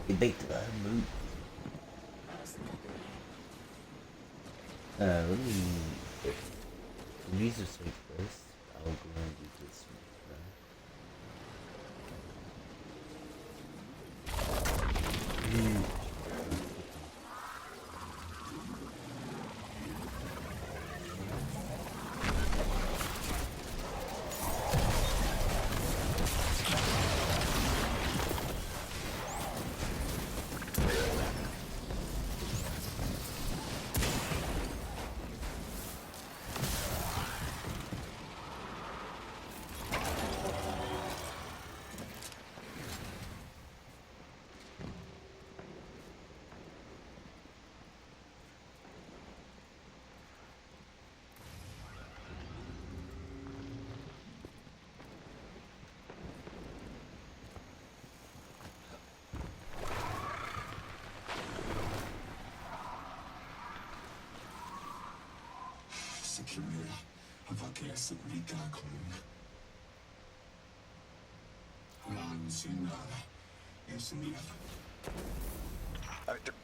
debate mood. Let me use this way first. I'll go and do this one.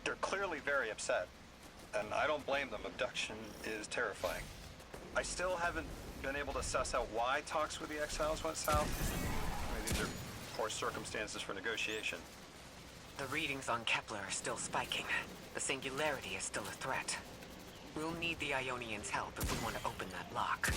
They're clearly very upset, and I don't blame them. Abduction is terrifying. I still haven't been able to suss out why talks with the exiles went south. I mean, these are poor circumstances for negotiation. The readings on Kepler are still spiking. The singularity is still a threat. We'll need the Ionians' help if we want to open that lock.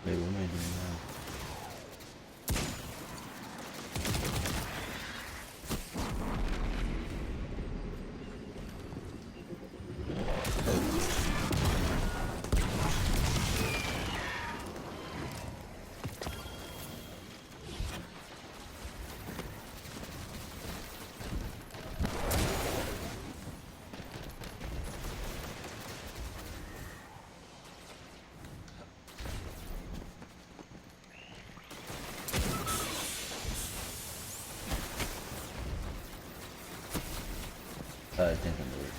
Wait, what am I doing now? I think I'm really good.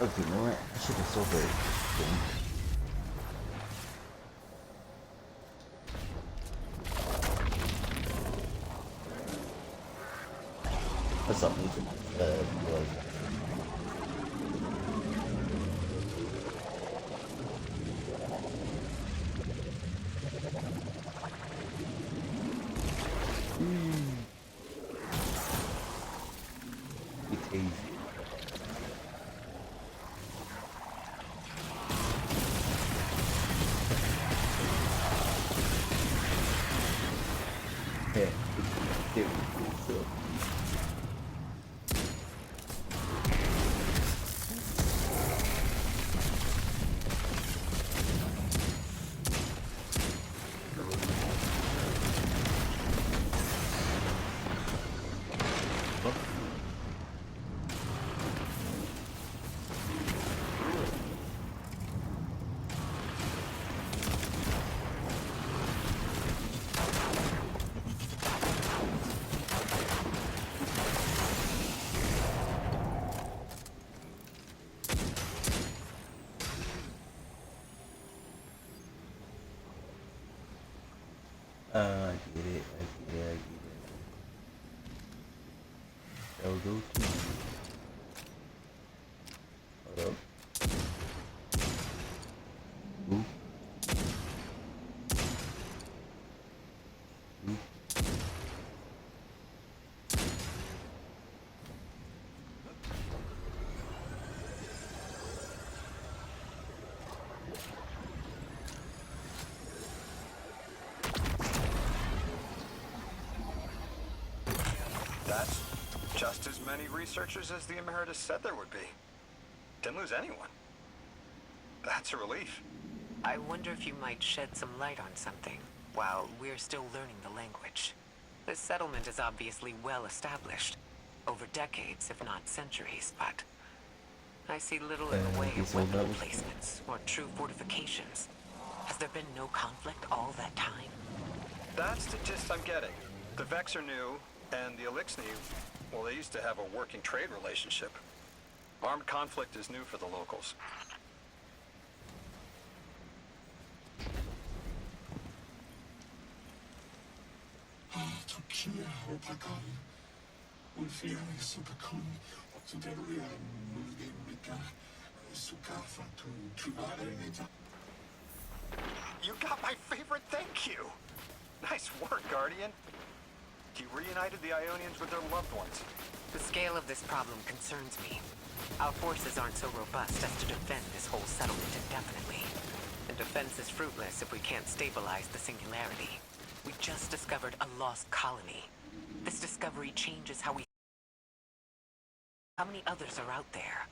Okay, you know what? I should have sold it. for some reason. Was it's easy. Yeah, there we go. So. I get it, I get it. I'll go to hold up. Oop. Oop. That's just as many researchers as the Emeritus said there would be. Didn't lose anyone. That's a relief. I wonder if you might shed some light on something while we're still learning the language. This settlement is obviously well established, over decades, if not centuries, but I see little in the way of weapon emplacements or true fortifications. Has there been no conflict all that time? That's the gist I'm getting. The Vex are new, and the Elixni, well, they used to have a working trade relationship. Armed conflict is new for the locals. You got my favorite thank you! Nice work, Guardian. You reunited the Ionians with their loved ones. The scale of this problem concerns me. Our forces aren't so robust as to defend this whole settlement indefinitely. And defense is fruitless if we can't stabilize the singularity. We just discovered a lost colony. This discovery changes how we... How many others are out there?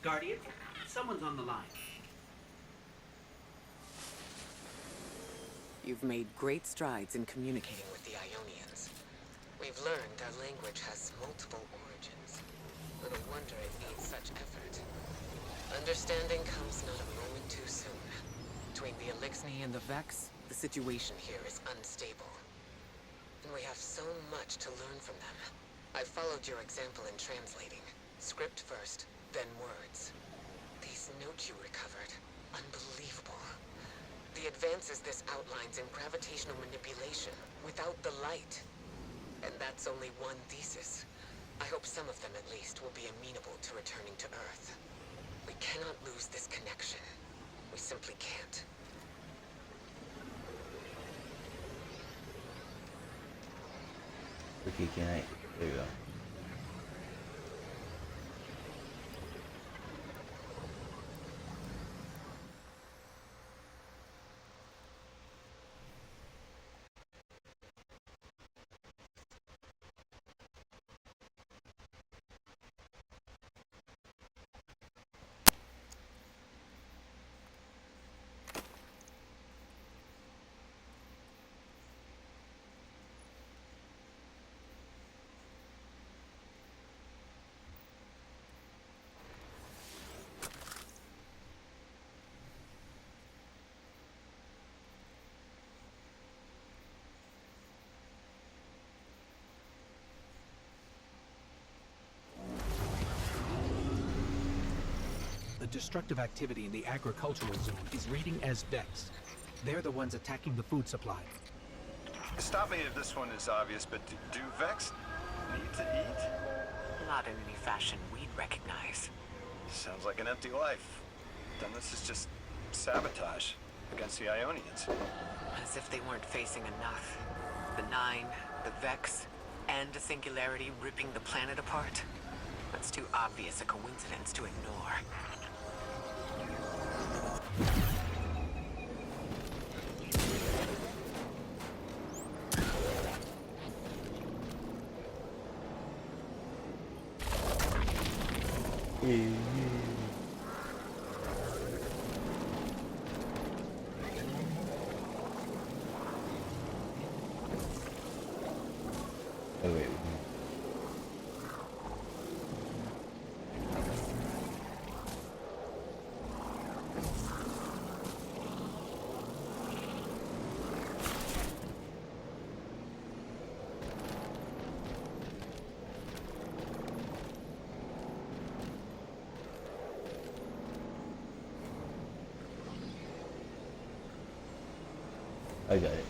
Guardian, someone's on the line. You've made great strides in communicating with the Ionians. We've learned our language has multiple origins. Little wonder it needs such effort. Understanding comes not a moment too soon. Between the Elixni and the Vex, the situation here is unstable. And we have so much to learn from them. I followed your example in translating. Script first, then words. These notes you recovered, unbelievable. The advances this outlines in gravitational manipulation, without the light. And that's only one thesis. I hope some of them at least will be amenable to returning to Earth. We cannot lose this connection. We simply can't. Okay, can I? There we go. The destructive activity in the agricultural zone is reading as Vex. They're the ones attacking the food supply. Stop me if this one is obvious, but do Vex need to eat? Not in any fashion we'd recognize. Sounds like an empty life. Then this is just sabotage against the Ionians. As if they weren't facing enough. The Nine, the Vex, and a singularity ripping the planet apart. That's too obvious a coincidence to ignore. Oh wait. I got it.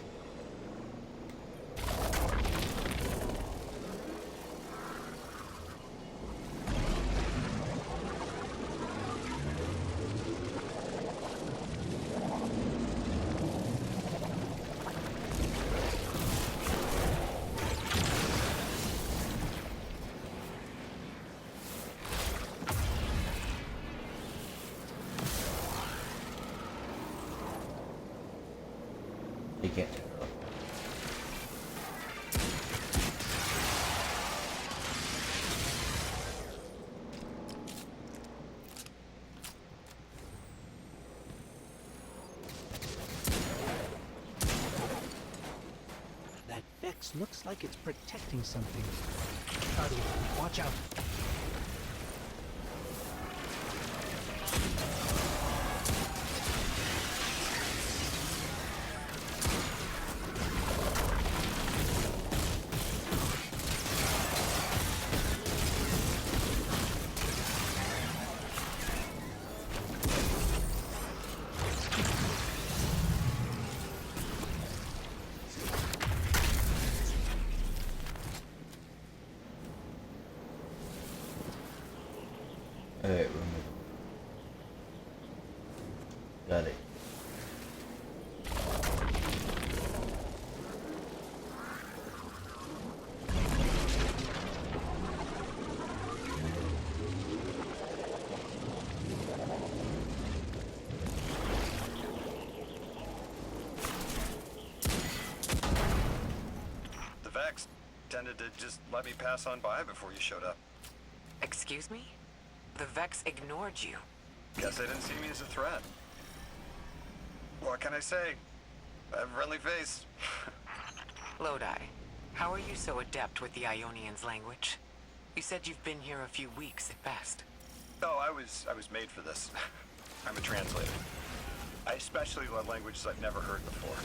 You can't turn it off. That Vex looks like it's protecting something. Guardian, watch out. Alright, remove. Got it. The Vex tended to just let me pass on by before you showed up. Excuse me? The Vex ignored you. Guess they didn't see me as a threat. What can I say? I have a friendly face. Lodi, how are you so adept with the Ionians' language? You said you've been here a few weeks at best. Oh, I was made for this. I'm a translator. I especially love languages I've never heard before.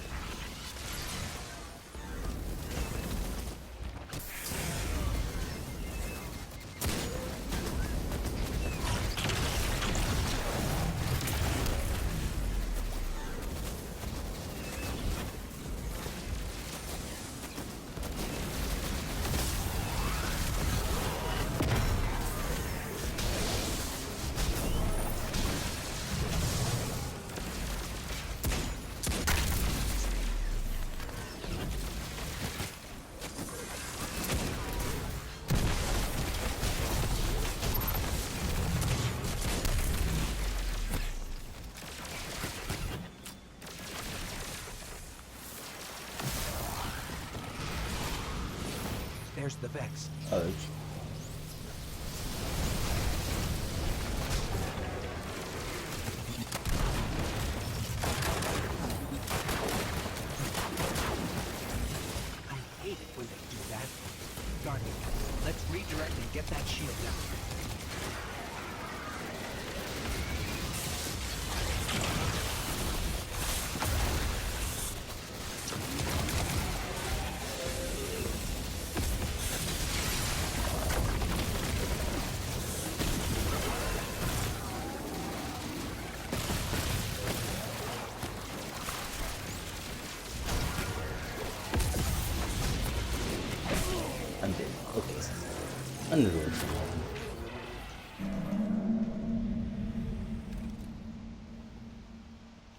There's the Vex. Oh, there's... I hate it when they do that. Guardian, let's redirect and get that shield down. Okay. Underworld.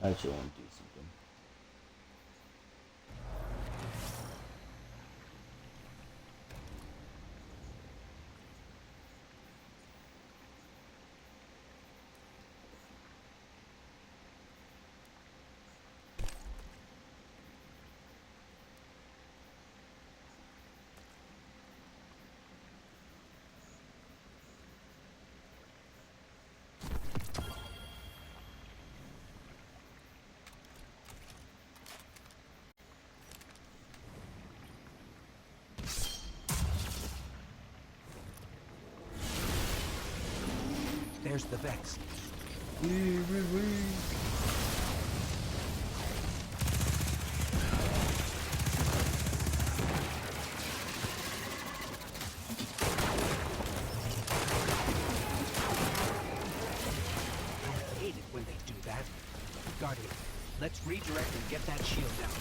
I actually want to do something. There's the Vex. I hate it when they do that. Guardian, let's redirect and get that shield down.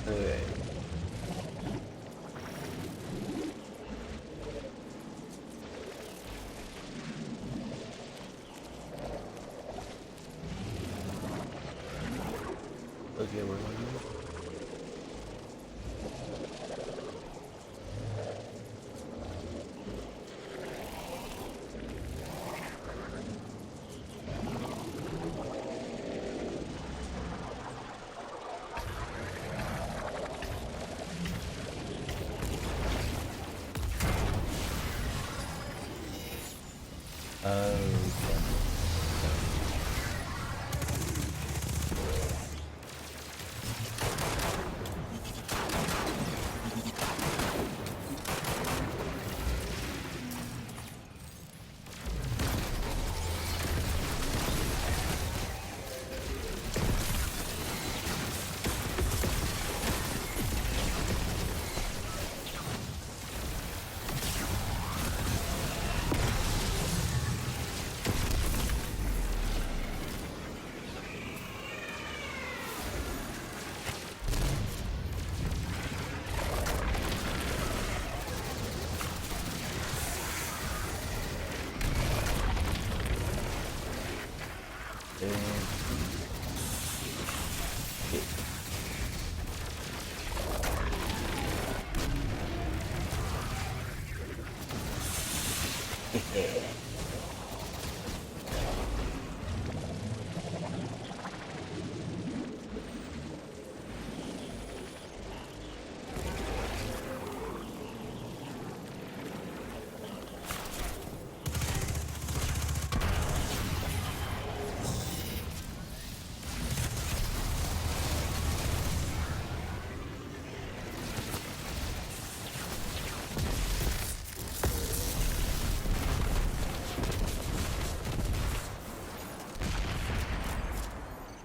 Okay. Okay, we're going to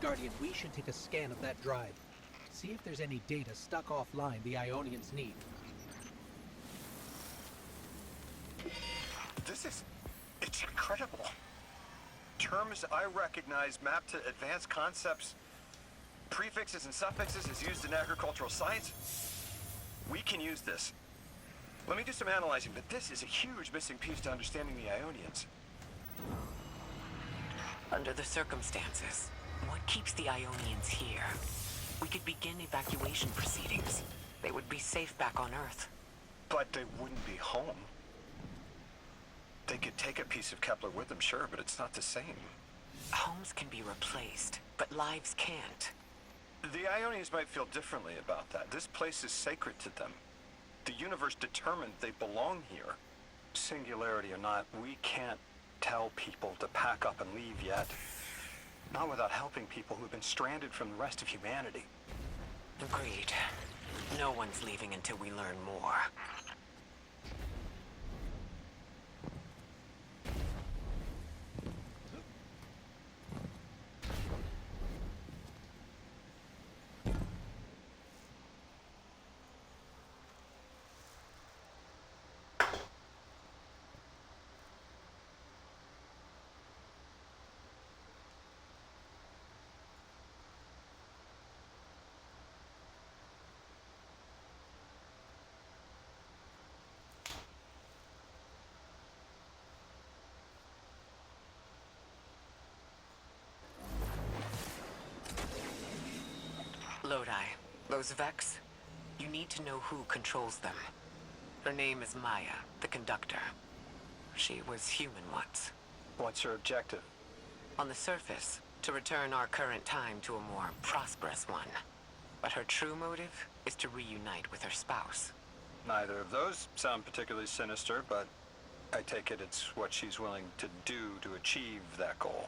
Guardian, we should take a scan of that drive. See if there's any data stuck offline the Ionians need. It's incredible. Terms I recognize mapped to advanced concepts, prefixes and suffixes as used in agricultural science. We can use this. Let me do some analyzing, but this is a huge missing piece to understanding the Ionians. Under the circumstances, what keeps the Ionians here? We could begin evacuation proceedings. They would be safe back on Earth. But they wouldn't be home. They could take a piece of Kepler with them, sure, but it's not the same. Homes can be replaced, but lives can't. The Ionians might feel differently about that. This place is sacred to them. The universe determined they belong here. Singularity or not, we can't tell people to pack up and leave yet. Not without helping people who've been stranded from the rest of humanity. Agreed. No one's leaving until we learn more. Lodi, those Vex, you need to know who controls them. Her name is Maya, the conductor. She was human once. What's her objective? On the surface, to return our current time to a more prosperous one. But her true motive is to reunite with her spouse. Neither of those sound particularly sinister, but I take it it's what she's willing to do to achieve that goal.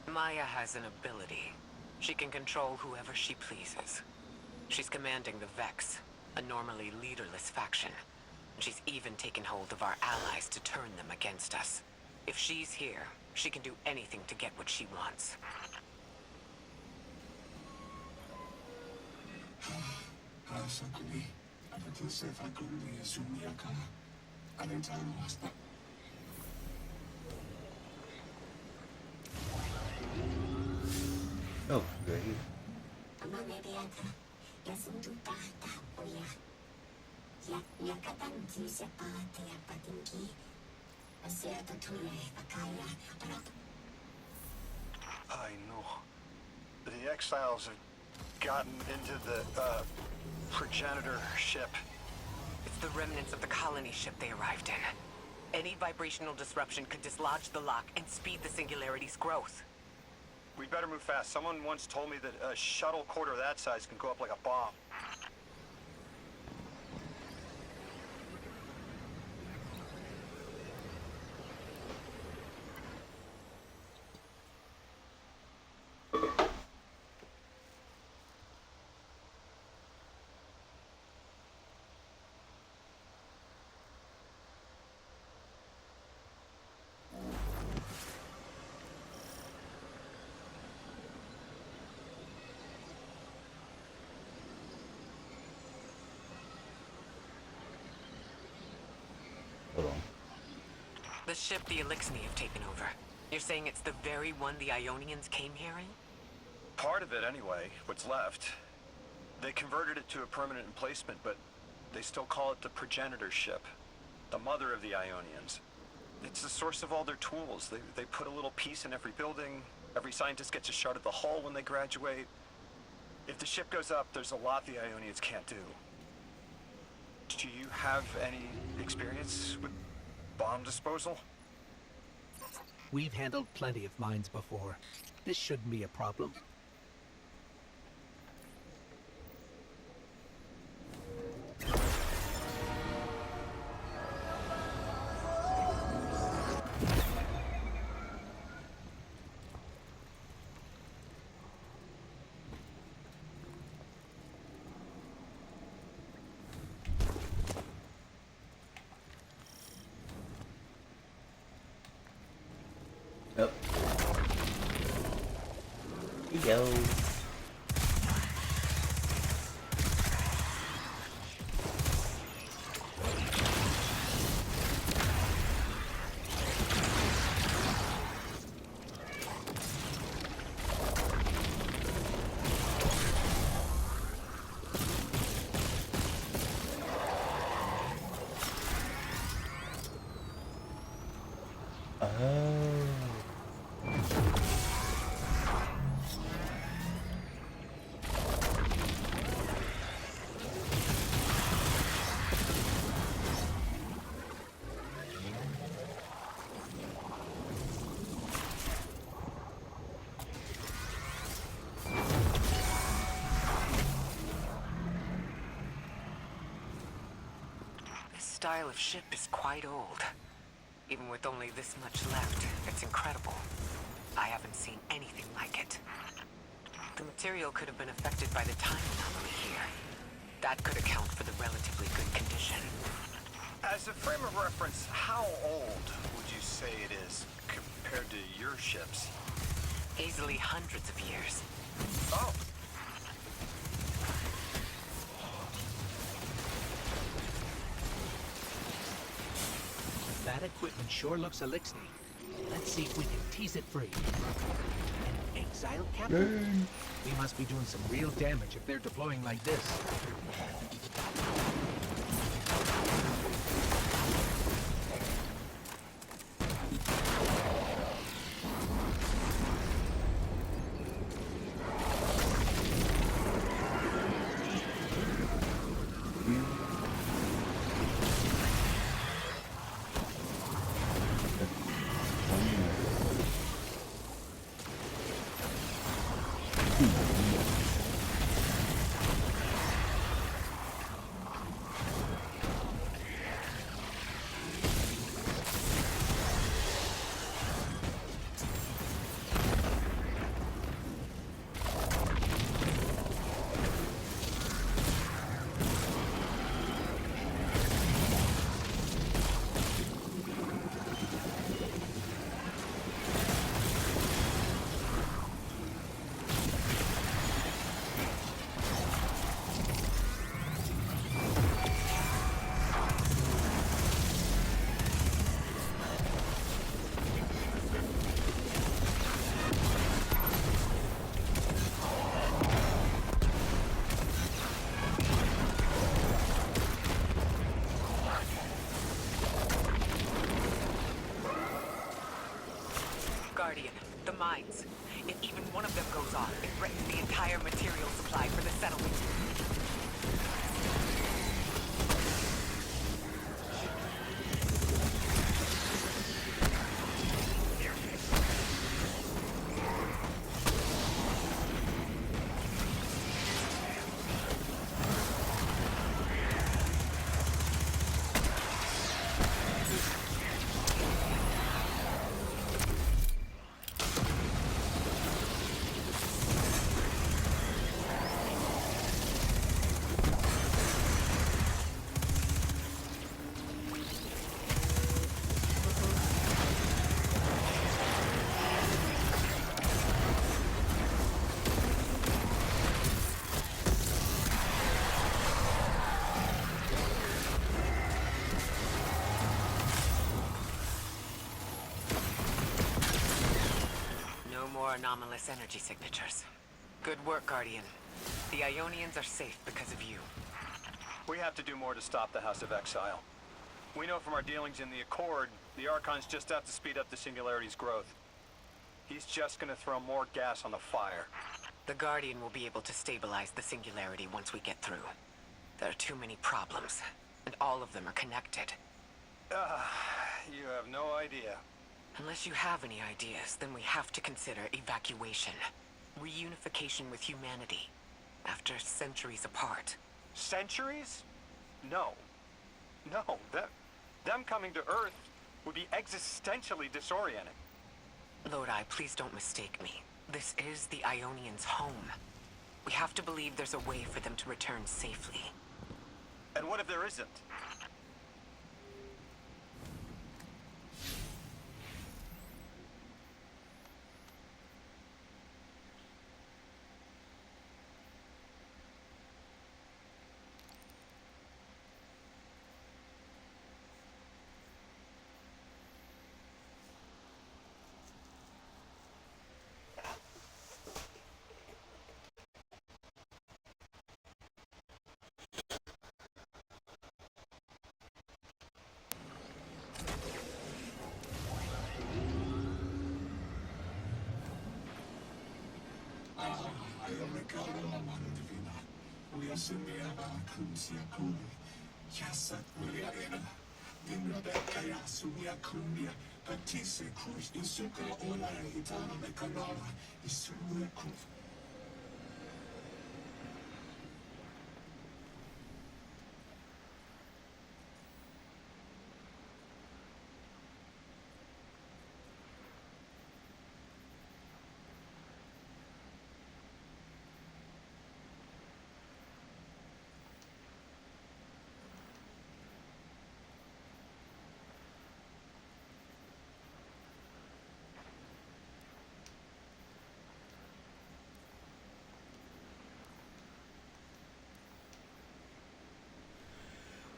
Maya has an ability. She can control whoever she pleases. She's commanding the Vex, a normally leaderless faction. She's even taken hold of our allies to turn them against us. If she's here, she can do anything to get what she wants. Oh, great. I know. The exiles have gotten into the, progenitor ship. It's the remnants of the colony ship they arrived in. Any vibrational disruption could dislodge the lock and speed the singularity's growth. We'd better move fast. Someone once told me that a shuttle quarter that size can go up like a bomb. Hold on. The ship the Elixni have taken over. You're saying it's the very one the Ionians came here in? Part of it, anyway, what's left. They converted it to a permanent emplacement, but they still call it the progenitor ship. The mother of the Ionians. It's the source of all their tools. They put a little piece in every building. Every scientist gets a shot at the hull when they graduate. If the ship goes up, there's a lot the Ionians can't do. Do you have any experience with bomb disposal? We've handled plenty of mines before. This shouldn't be a problem. Yep. He goes. This style of ship is quite old. Even with only this much left, it's incredible. I haven't seen anything like it. The material could have been affected by the time anomaly here. That could account for the relatively good condition. As a frame of reference, how old would you say it is compared to your ships? Easily hundreds of years. Oh. That equipment sure looks elixir. Let's see if we can tease it free. An exile captain? We must be doing some real damage if they're deploying like this. Guardian, the mines. If even one of them goes off, it threatens the entire material supply for the settlement. Anomalous energy signatures. Good work, Guardian. The Ionians are safe because of you. We have to do more to stop the House of Exile. We know from our dealings in the Accord, the Archon's just out to speed up the Singularity's growth. He's just gonna throw more gas on the fire. The Guardian will be able to stabilize the Singularity once we get through. There are too many problems, and all of them are connected. You have no idea. Unless you have any ideas, then we have to consider evacuation. Reunification with humanity. After centuries apart. Centuries? No. No, them coming to Earth would be existentially disorienting. Lodi, please don't mistake me. This is the Ionians' home. We have to believe there's a way for them to return safely. And what if there isn't?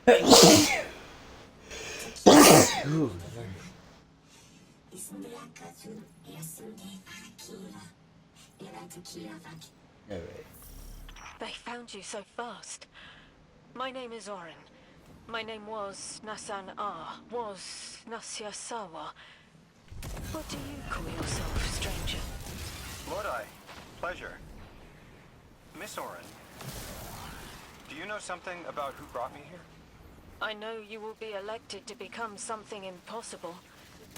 Ooh, alright. They found you so fast. My name is Orin. My name was Nasan R. Was Nasya Sawa. What do you call yourself, stranger? Lodi, pleasure. Miss Orin, do you know something about who brought me here? I know you will be elected to become something impossible.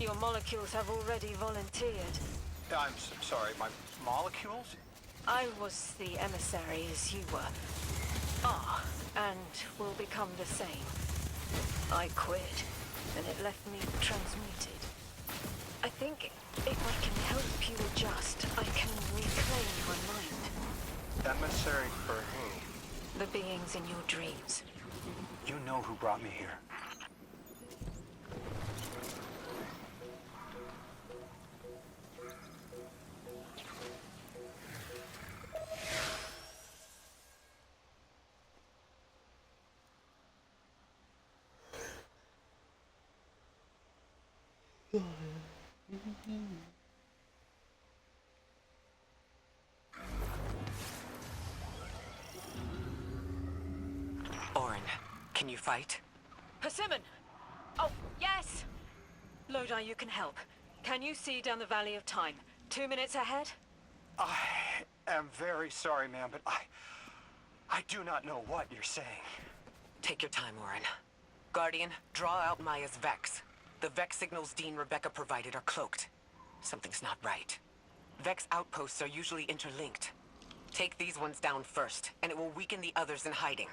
Your molecules have already volunteered. I'm sorry, my molecules? I was the emissary as you were. And will become the same. I quit, and it left me transmuted. I think if I can help you adjust, I can reclaim my mind. Emissary for who? The beings in your dreams. You know who brought me here. Orin, can you fight? Persimmon! Oh, yes! Lodi, you can help. Can you see down the Valley of Time? 2 minutes ahead? I am very sorry, ma'am, but I do not know what you're saying. Take your time, Orin. Guardian, draw out Maya's Vex. The Vex signals Dean Rebecca provided are cloaked. Something's not right. Vex outposts are usually interlinked. Take these ones down first, and it will weaken the others in hiding.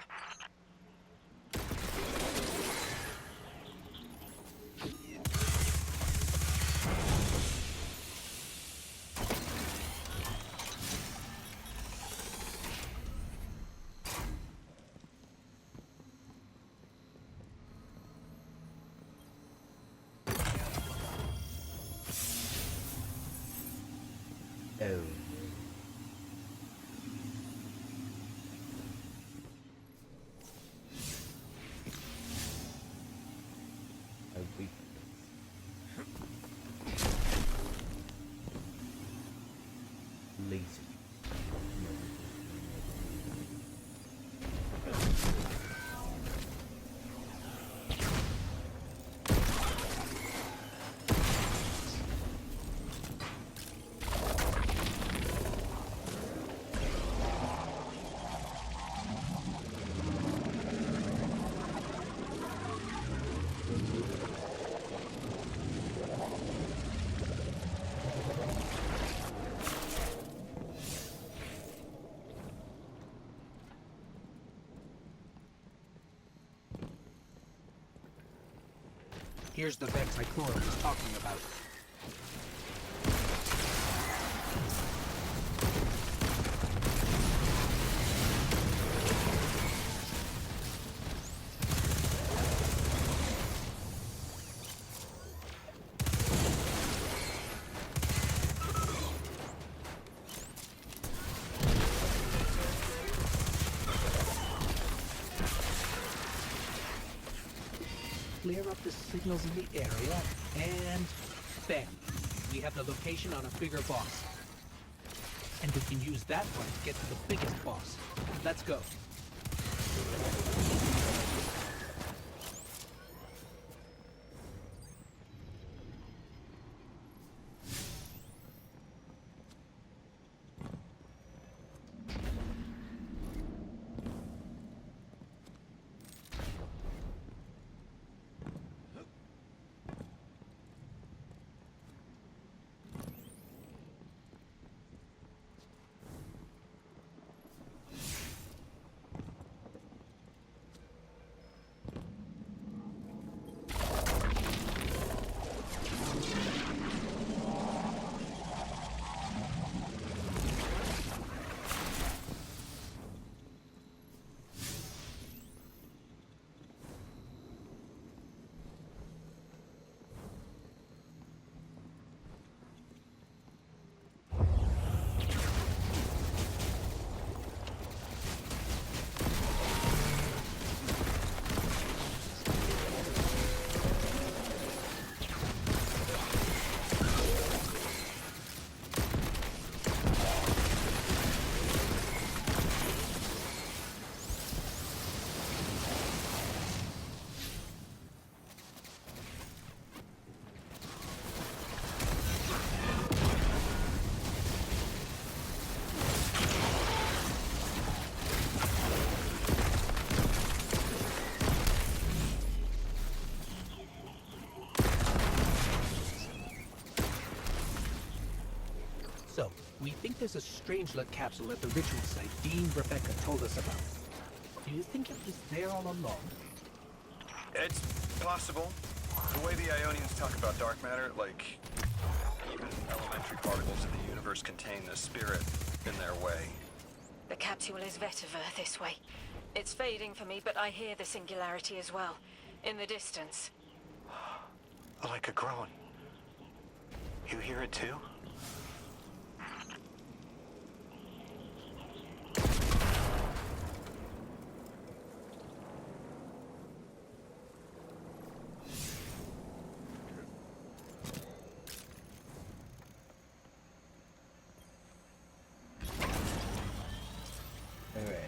Oh. A weakness. Laser. Here's the Vex Ichlora was talking about. Clear up the signals in the area, and bam! We have the location on a bigger boss. And we can use that one to get to the biggest boss. Let's go. So, we think there's a Strangelet capsule at the ritual site Dean Rebecca told us about. Do you think it was there all along? It's possible. The way the Ionians talk about dark matter, like even elementary particles in the universe contain the spirit in their way. The capsule is vetiver this way. It's fading for me, but I hear the singularity as well. In the distance. Like a groan. You hear it too? Alright.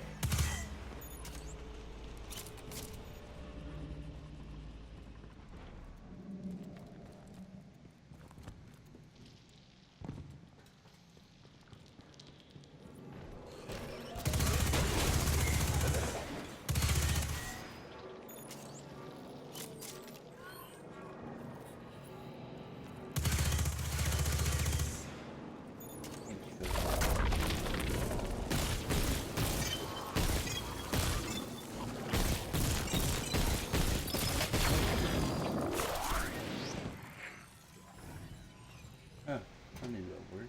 Huh, funny that word.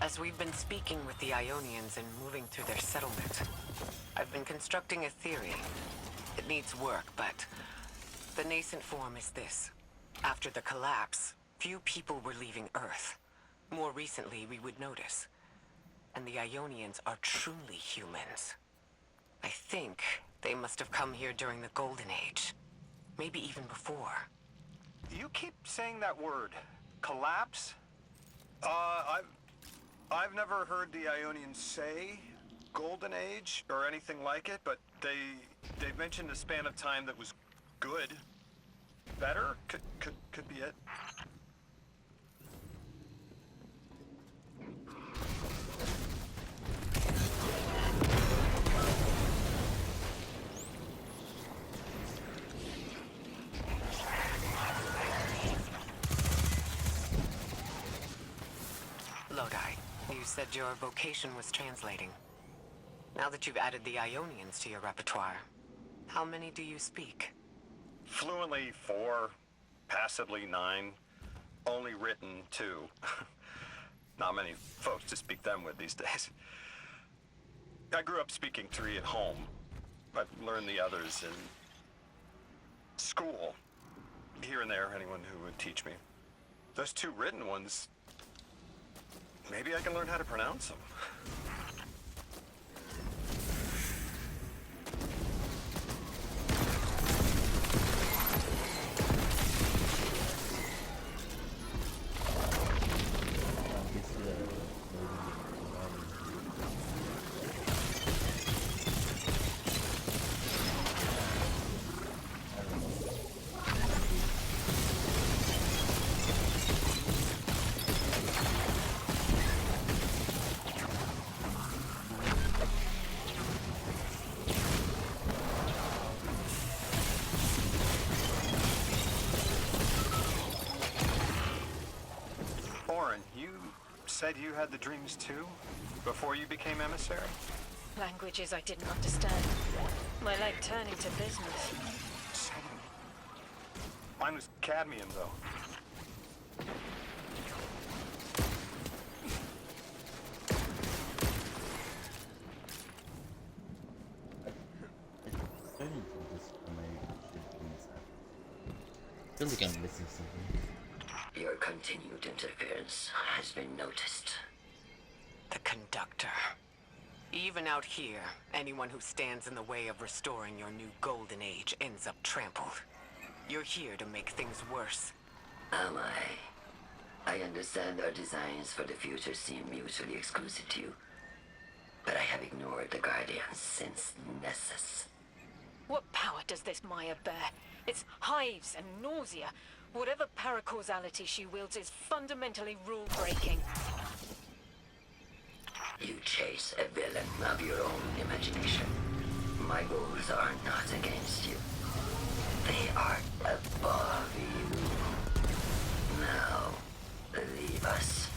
As we've been speaking with the Ionians and moving through their settlement, I've been constructing a theory. It needs work, but the nascent form is this. After the collapse, few people were leaving Earth. More recently, we would notice. And the Ionians are truly humans. I think they must have come here during the Golden Age. Maybe even before. You keep saying that word. Collapse? I've never heard the Ionians say Golden Age or anything like it, but they mentioned a span of time that was good. Better? Could be it. Lodi, you said your vocation was translating. Now that you've added the Ionians to your repertoire, how many do you speak? Fluently 4, passably 9, only written 2. Not many folks to speak them with these days. I grew up speaking 3 at home. I've learned the others in school. Here and there, anyone who would teach me. Those 2 written ones, maybe I can learn how to pronounce them. Lauren, you said you had the dreams too? Before you became emissary? Languages I didn't understand. My leg turning to business. Same. Mine was cadmium, though. Starting to just I feel like I'm missing something. Your continued interference has been noticed. The conductor. Even out here, anyone who stands in the way of restoring your new golden age ends up trampled. You're here to make things worse. Am I? I understand our designs for the future seem mutually exclusive to you, but I have ignored the Guardians since Nessus. What power does this Maya bear? It's hives and nausea. Whatever paracausality she wields is fundamentally rule-breaking. You chase a villain of your own imagination. My goals are not against you. They are above you. Now, leave us.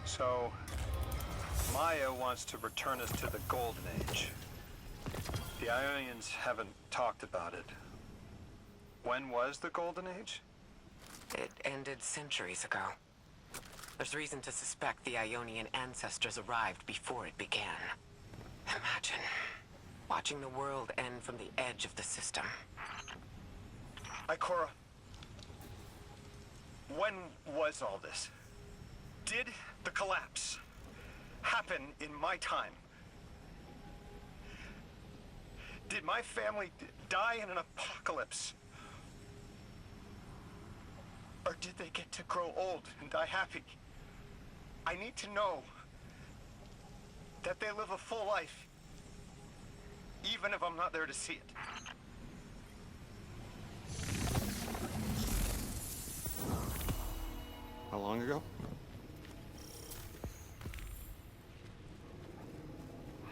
So, Maya wants to return us to the Golden Age. The Ionians haven't talked about it. When was the Golden Age? It ended centuries ago. There's reason to suspect the Ionian ancestors arrived before it began. Imagine watching the world end from the edge of the system. Ikora, when was all this? Did the collapse happen in my time? Did my family die in an apocalypse? Or did they get to grow old and die happy? I need to know that they live a full life, even if I'm not there to see it. How long ago?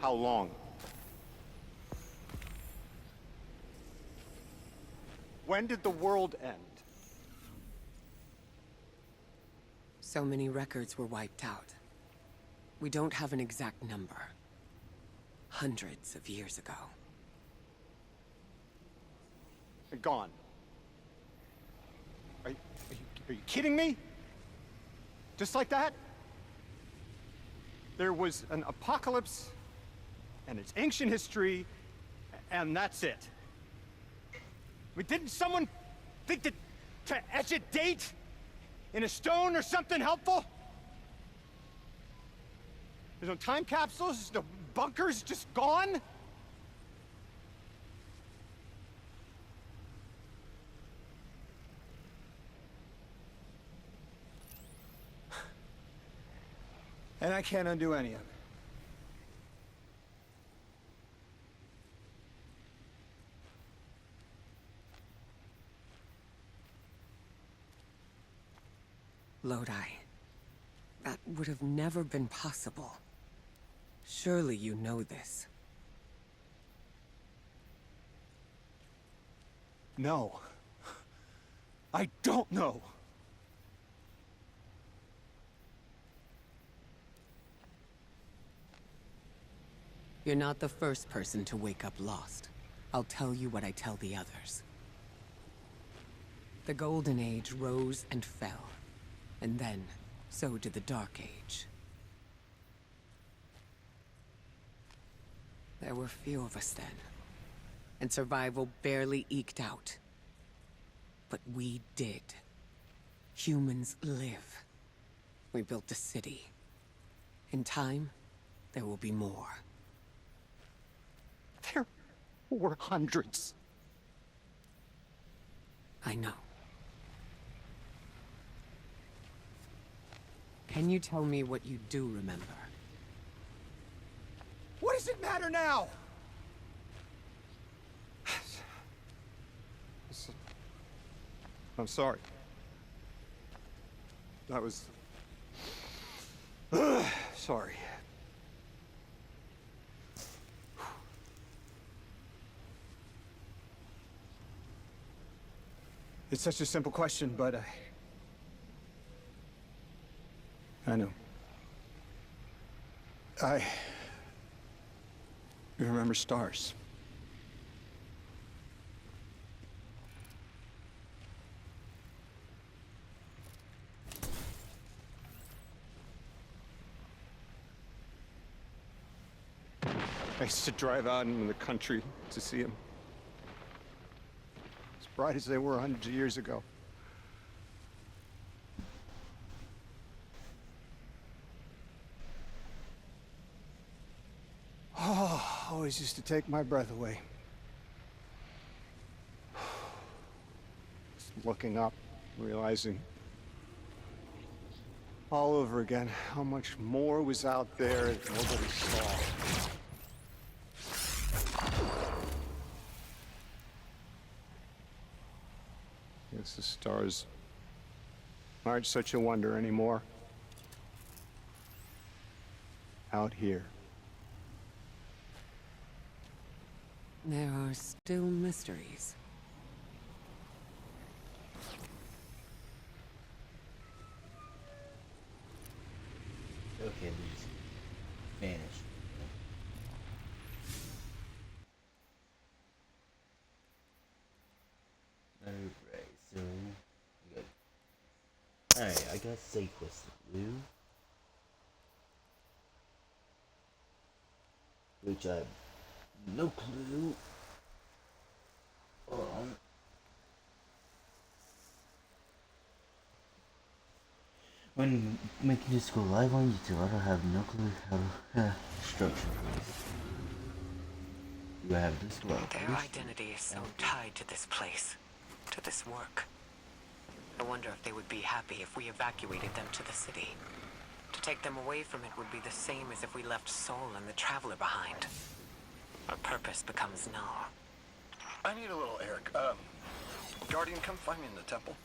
How long? When did the world end? So many records were wiped out. We don't have an exact number. Hundreds of years ago. Gone. Are you kidding me? Just like that? There was an apocalypse, and it's ancient history, and that's it. I mean, didn't someone think that to etch a date in a stone or something helpful? There's no time capsules, no bunkers, just gone? And I can't undo any of it. Lodi, that would have never been possible. Surely you know this. No. I don't know. You're not the first person to wake up lost. I'll tell you what I tell the others. The Golden Age rose and fell, and then so did the Dark Age. There were few of us then, and survival barely eked out. But we did. Humans live. We built a city. In time, there will be more. There were hundreds. I know. Can you tell me what you do remember? What does it matter now? I'm sorry. I was... sorry. It's such a simple question, but I know. I remember stars. I used to drive out in the country to see them. As bright as they were hundreds of years ago. Oh, always used to take my breath away. Just looking up, realizing all over again how much more was out there that nobody saw. Guess the stars aren't such a wonder anymore. Out here. There are still mysteries. Okay, they just vanished. Alright, so we got... Alright, I got side quest blue. Which I have no clue on. When making this go live on YouTube, I don't have no clue how to structure this. Do I have this one? Their identity is so tied to this place, to this work. I wonder if they would be happy if we evacuated them to the city. To take them away from it would be the same as if we left Soul and the Traveler behind. Our purpose becomes null. I need a little Eric. Guardian, come find me in the temple.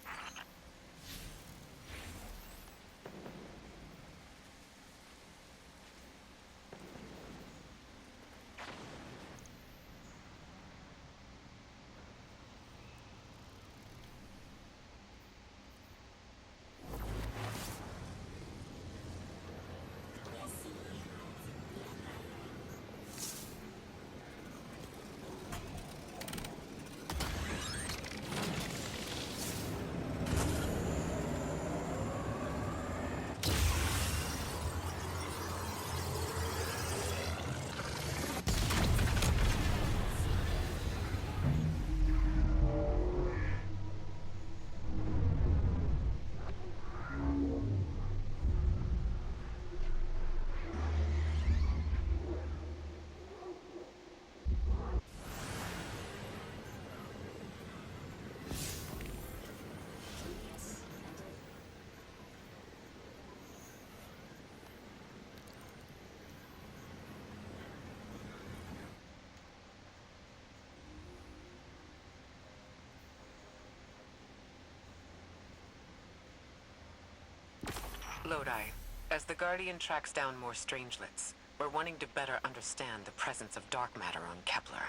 Lodi, as the Guardian tracks down more strangelets, we're wanting to better understand the presence of dark matter on Kepler.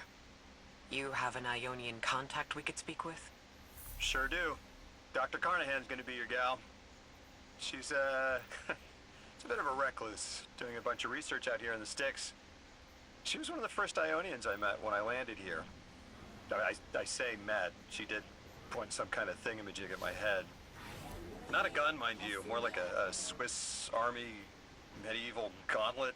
You have an Ionian contact we could speak with? Sure do. Dr. Carnahan's gonna be your gal. She's, she's a bit of a recluse, doing a bunch of research out here in the sticks. She was one of the first Ionians I met when I landed here. I say met. She did point some kind of thingamajig at my head. Not a gun, mind you, more like a Swiss Army medieval gauntlet.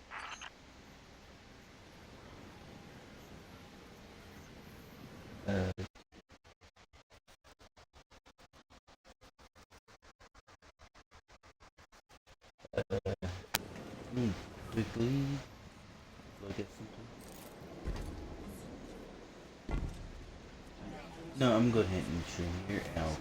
Quickly look at something. No, I'm going to hit and stream here and I'll